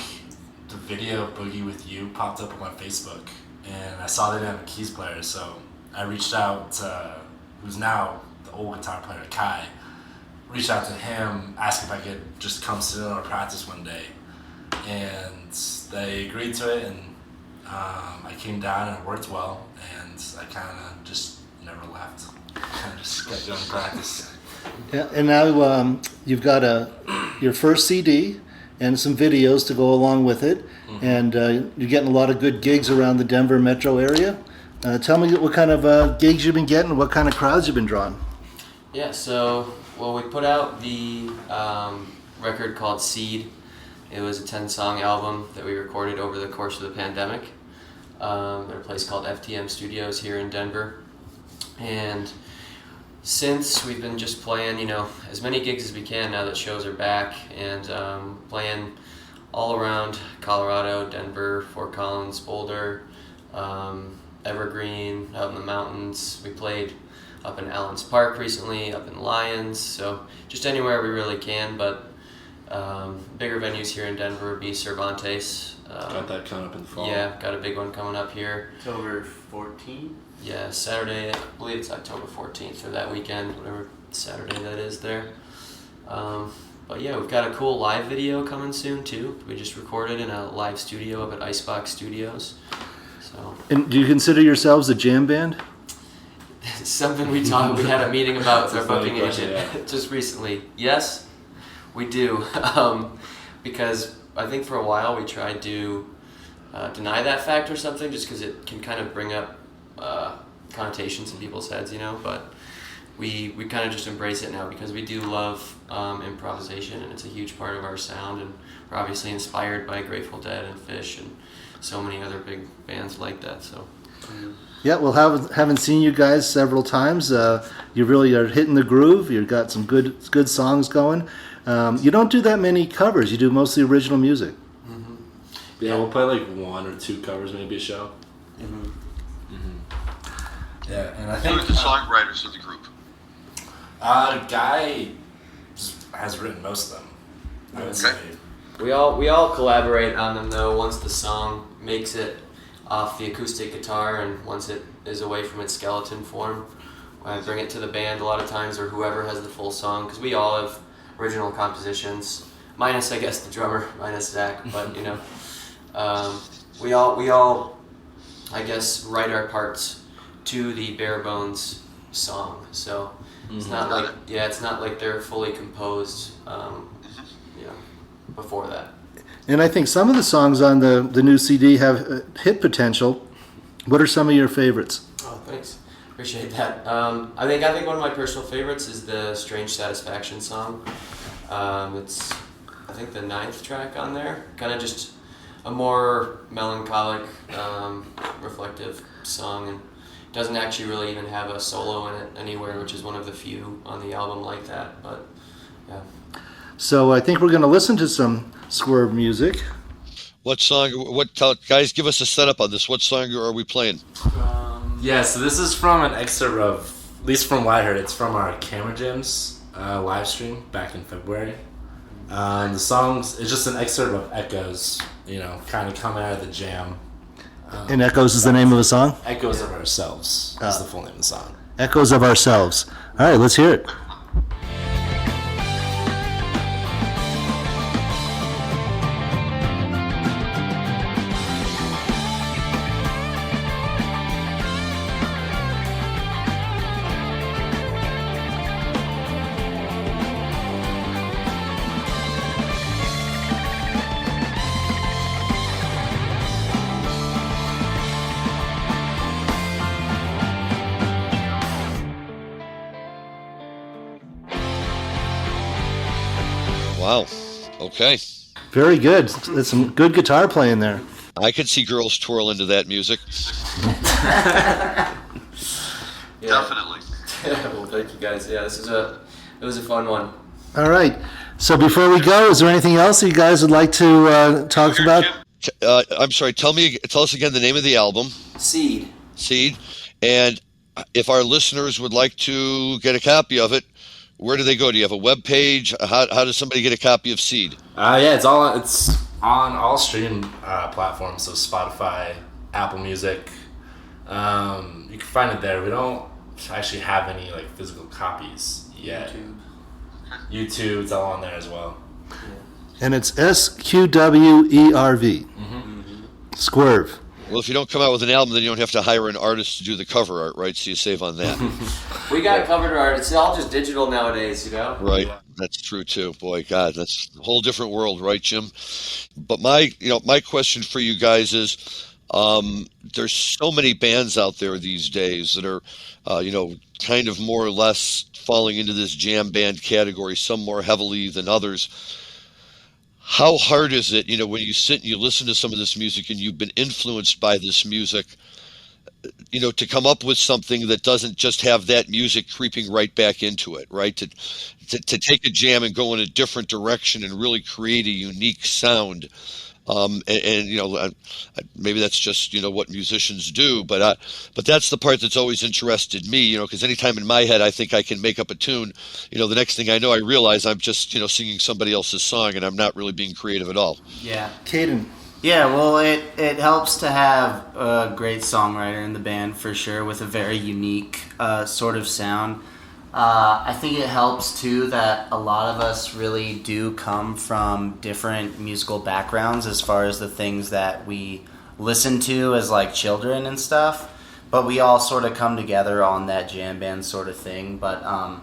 the video of Boogie With You popped up on my Facebook, and I saw they didn't have a keys player, so I reached out to who's now the old guitar player, Kai. Reached out to him, asked if I could just come sit in on a practice one day, and they agreed to it, and I came down and it worked well, and I kind of just never left. Kind of just kept doing practice. Yeah, and now you've got your first CD and some videos to go along with it, and you're getting a lot of good gigs around the Denver metro area. Tell me what kind of gigs you've been getting, what kind of crowds you've been drawing. Yeah, so we put out the record called Seed. It was a 10-song album that we recorded over the course of the pandemic at a place called FTM Studios here in Denver. And since we've been just playing, as many gigs as we can now that shows are back, and playing all around Colorado, Denver, Fort Collins, Boulder, Evergreen, out in the mountains. We played up in Allen's Park recently, up in Lyons, so just anywhere we really can, but bigger venues here in Denver would be Cervantes. Got that coming up in the fall. Yeah, got a big one coming up here. October 14th? Yeah, Saturday, I believe it's October 14th, or that weekend, whatever Saturday that is there. But yeah, we've got a cool live video coming soon too. We just recorded in a live studio up at Icebox Studios. So. And do you consider yourselves a jam band? It's something we had a meeting about with our booking agent just recently. Yes, we do. Because I think for a while we tried to deny that fact or something, just because it can kind of bring up connotations in people's heads, but we kind of just embrace it now because we do love improvisation, and it's a huge part of our sound, and we're obviously inspired by Grateful Dead and Phish and so many other big bands like that. So. Yeah, well, haven't seen you guys several times. You really are hitting the groove. You've got some good songs going. You don't do that many covers. You do mostly original music. Mm-hmm. Yeah, we'll play like 1 or 2 covers maybe a show. Mm-hmm. Mm-hmm. Yeah, and I Who think are the songwriters of the group? Guy has written most of them, I would say. We all collaborate on them though. Once the song makes it off the acoustic guitar, and once it is away from its skeleton form, I bring it to the band a lot of times, or whoever has the full song, because we all have original compositions, minus I guess the drummer, minus Zach. But we all I guess write our parts to the bare bones song. So it's not like they're fully composed. Before that. And I think some of the songs on the new CD have hit potential. What are some of your favorites? Oh, thanks. Appreciate that. I think one of my personal favorites is the Strange Satisfaction song. It's, I think, the 9th track on there. Kind of just a more melancholic, reflective song, and doesn't actually really even have a solo in it anywhere, which is one of the few on the album like that. But yeah. So I think we're going to listen to some Sqwerv music. What song? Guys, give us a setup on this. What song are we playing? So this is from an excerpt of, at least from what I heard, it's from our Camera Jams live stream back in February. The songs, it's just an excerpt of Echoes, kind of coming out of the jam. And Echoes is the name of a song? Echoes of Ourselves is the full name of the song. Echoes of Ourselves. All right, let's hear it. Wow. Okay. Very good. There's some good guitar playing there. I could see girls twirl into that music. Definitely. Well, thank you guys. Yeah, it was a fun one. All right. So before we go, is there anything else you guys would like to talk about? I'm sorry. Tell us again the name of the album. Seed. And if our listeners would like to get a copy of it, where do they go? Do you have a web page? How does somebody get a copy of Seed? It's on all streaming platforms, so Spotify, Apple Music. You can find it there. We don't actually have any physical copies yet. YouTube, it's all on there as well. Yeah. And it's SQWERV. Sqwerv. Well, if you don't come out with an album, then you don't have to hire an artist to do the cover art, right? So you save on that. We got cover art. It's all just digital nowadays, Right. That's true too. Boy, God, that's a whole different world, right, Jim? But my question for you guys is, there's so many bands out there these days that are, kind of more or less falling into this jam band category, some more heavily than others. How hard is it, when you sit and you listen to some of this music and you've been influenced by this music, to come up with something that doesn't just have that music creeping right back into it, right? To take a jam and go in a different direction and really create a unique sound. Maybe that's just what musicians do, but that's the part that's always interested me, because anytime in my head I think I can make up a tune, the next thing I know I realize I'm just singing somebody else's song and I'm not really being creative at all. Yeah, Caden. Yeah, well, it helps to have a great songwriter in the band for sure, with a very unique sort of sound. I think it helps too that a lot of us really do come from different musical backgrounds as far as the things that we listen to as children and stuff, but we all sort of come together on that jam band sort of thing. But I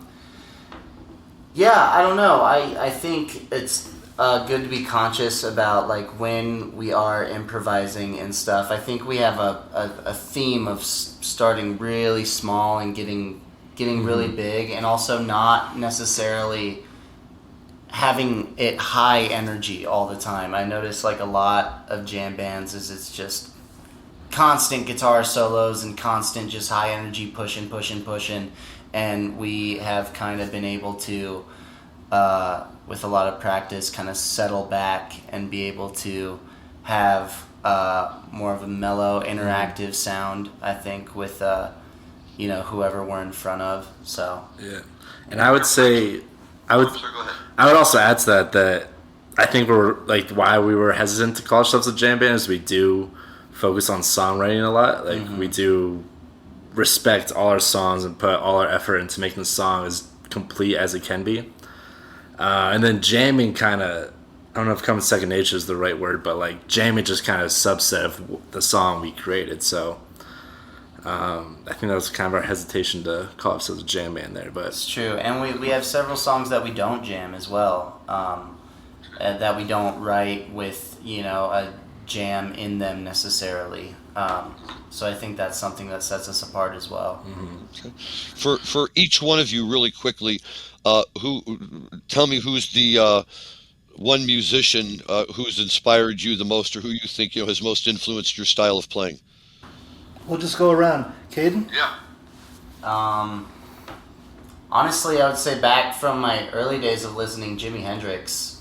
don't know. I think it's good to be conscious about when we are improvising and stuff. I think we have a theme of starting really small and getting really big, and also not necessarily having it high energy all the time. I notice a lot of jam bands is it's just constant guitar solos and constant just high energy pushing, and we have kind of been able to with a lot of practice kind of settle back and be able to have more of a mellow interactive sound, I think, with whoever we're in front of. So yeah, and I would say I would also add to that I think we're why we were hesitant to call ourselves a jam band is we do focus on songwriting a lot. We do respect all our songs and put all our effort into making the song as complete as it can be. And then jamming kind of, I don't know if coming second nature is the right word, but like jamming just kind of a subset of the song we created. So I think that was kind of our hesitation to call ourselves a jam band there. But It's true, and we have several songs that we don't jam as well, that we don't write with, a jam in them necessarily. So I think that's something that sets us apart as well. Mm-hmm. For each one of you, really quickly, tell me who's the one musician who's inspired you the most, or who you think has most influenced your style of playing. We'll just go around. Caden? Yeah. Honestly, I would say back from my early days of listening, Jimi Hendrix.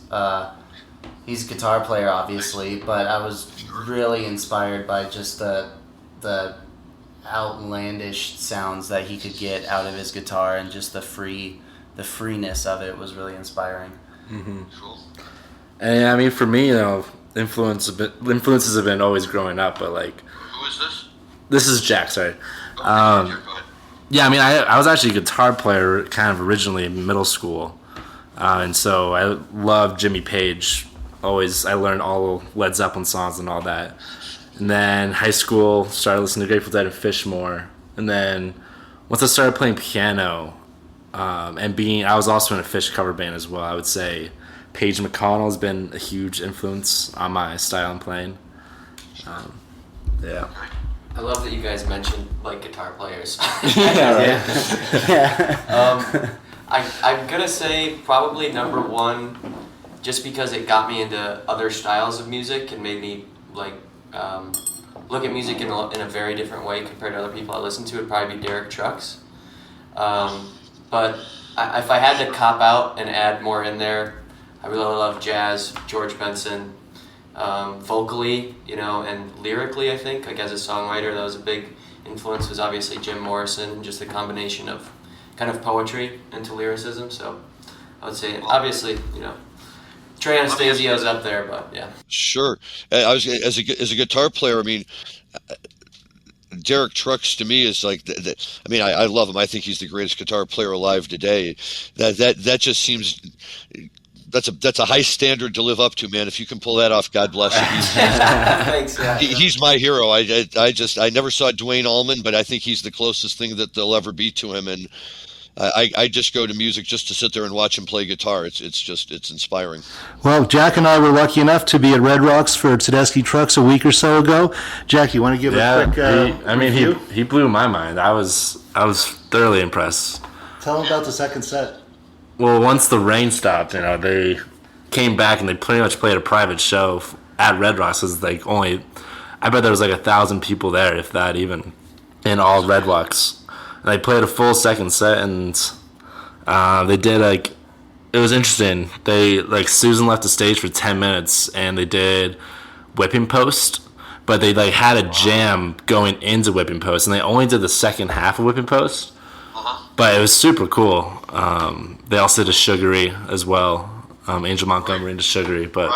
He's a guitar player, obviously, but I was really inspired by just the outlandish sounds that he could get out of his guitar, and just the freeness of it was really inspiring. Mm-hmm. Cool. And I mean, for me, influences have been always growing up, but like, who is this? This is Jack. Sorry. Go ahead. Yeah, I mean, I was actually a guitar player kind of originally in middle school, and so I loved Jimmy Page. Always, I learned all Led Zeppelin songs and all that. And then high school, started listening to Grateful Dead and Phish more. And then once I started playing piano, I was also in a Phish cover band as well. I would say Paige McConnell has been a huge influence on my style and playing. Yeah. I love that you guys mentioned like guitar players. Yeah. I'm gonna say probably number one, just because it got me into other styles of music and made me like look at music in a very different way compared to other people I listen to. Would probably be Derek Trucks. But if I had to cop out and add more in there, I really love jazz, George Benson. Vocally, and lyrically, I think, like as a songwriter, that was a big influence, was obviously Jim Morrison, and just the combination of kind of poetry into lyricism. So I would say, obviously, Trey Anastasio's up there, but yeah. Sure. I was as a guitar player. I mean, Derek Trucks to me is like I love him. I think he's the greatest guitar player alive today. That just seems. That's a high standard to live up to, man. If you can pull that off, God bless you. Thanks, yeah. He's my hero. I never saw Dwayne Allman, but I think he's the closest thing that they'll ever be to him. And I just go to music just to sit there and watch him play guitar. It's inspiring. Well, Jack and I were lucky enough to be at Red Rocks for Tedeschi Trucks a week or so ago. Jack, you want to give a quick review? He blew my mind. I was thoroughly impressed. Tell him about the second set. Well, once the rain stopped, they came back and they pretty much played a private show at Red Rocks. It was like I bet there was like 1,000 people there, if that even, in all Red Rocks. And they played a full second set, and they did it was interesting. They Susan left the stage for 10 minutes, and they did Whipping Post, but they had a jam going into Whipping Post, and they only did the second half of Whipping Post. But it was super cool. They also did a Sugary as well, Angel Montgomery and a Sugary. But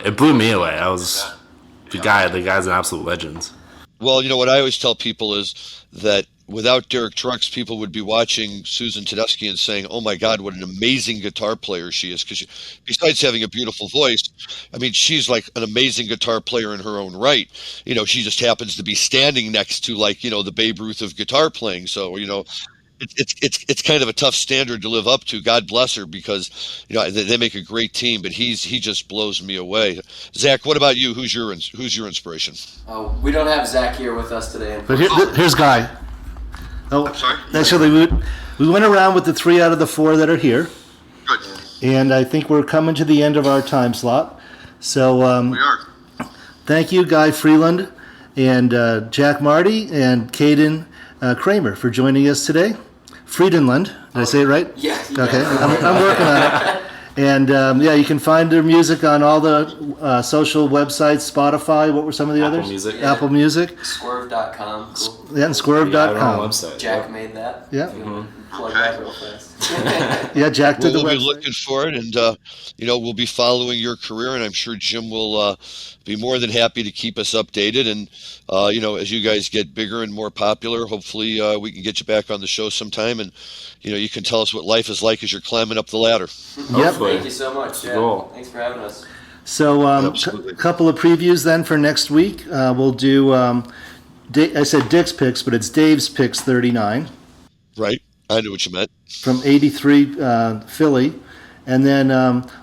it blew me away. The guy's an absolute legend. Well, what I always tell people is that without Derek Trucks, people would be watching Susan Tedeschi and saying, "Oh my God, what an amazing guitar player she is!" Because besides having a beautiful voice, I mean, she's like an amazing guitar player in her own right. She just happens to be standing next to the Babe Ruth of guitar playing. So it's kind of a tough standard to live up to. God bless her, because they make a great team, but he just blows me away. Zach, what about you? Who's your inspiration? Oh, we don't have Zach here with us today. But here's Guy. Oh, I'm sorry. Actually, we went around with the 3 out of the 4 that are here. Good. And I think we're coming to the end of our time slot. So We are. Thank you, Guy Frydenlund and Jack Marty and Caden Kramer for joining us today. Frydenlund, did I say it right? Yeah. Okay, I'm working on it. And you can find their music on all the social websites, Spotify. What were some of the others? Music. Yeah. Apple Music. Sqwerv.com. Cool. Yeah, and sqwerv.com. website. Jack made that. Yeah. If you plug that real fast. Yeah, Jack did We'll the be website. looking for it, and we'll be following your career, and I'm sure Jim will be more than happy to keep us updated. And as you guys get bigger and more popular, hopefully we can get you back on the show sometime, and you can tell us what life is like as you're climbing up the ladder. Yep. Thank you so much. Yeah. Cool. Thanks for having us. So Absolutely. a couple of previews then for next week. We'll do, I said Dick's Picks, but it's Dave's Picks 39 Right? I knew what you meant. from 83 Philly. And then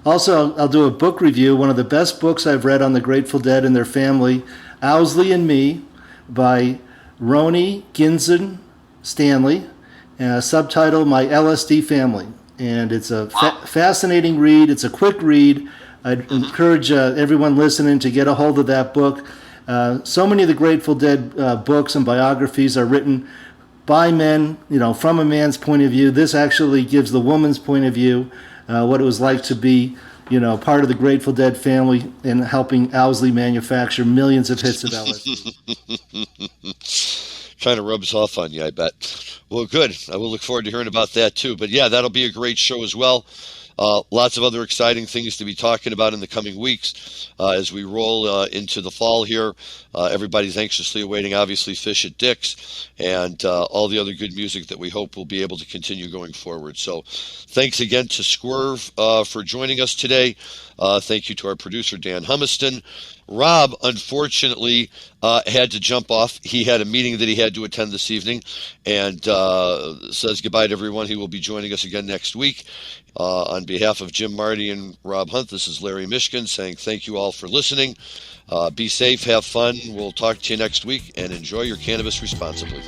also I'll do a book review, one of the best books I've read on the Grateful Dead and their family, Owsley and Me by Roni Ginzin Stanley, subtitle My LSD Family. And it's a fascinating read. It's a quick read. I'd encourage everyone listening to get a hold of that book. So many of the Grateful Dead books and biographies are written by men, from a man's point of view. This actually gives the woman's point of view, what it was like to be, part of the Grateful Dead family and helping Owsley manufacture millions of hits of LSD. Kind of rubs off on you, I bet. Well, good. I will look forward to hearing about that too. But yeah, that'll be a great show as well. Lots of other exciting things to be talking about in the coming weeks as we roll into the fall here. Everybody's anxiously awaiting, obviously, Phish at Dick's and all the other good music that we hope will be able to continue going forward. So thanks again to Sqwerv for joining us today. Thank you to our producer, Dan Humiston. Rob, unfortunately, had to jump off. He had a meeting that he had to attend this evening and says goodbye to everyone. He will be joining us again next week. On behalf of Jim Marty and Rob Hunt, this is Larry Mishkin saying thank you all for listening. Be safe, have fun. We'll talk to you next week, and enjoy your cannabis responsibly.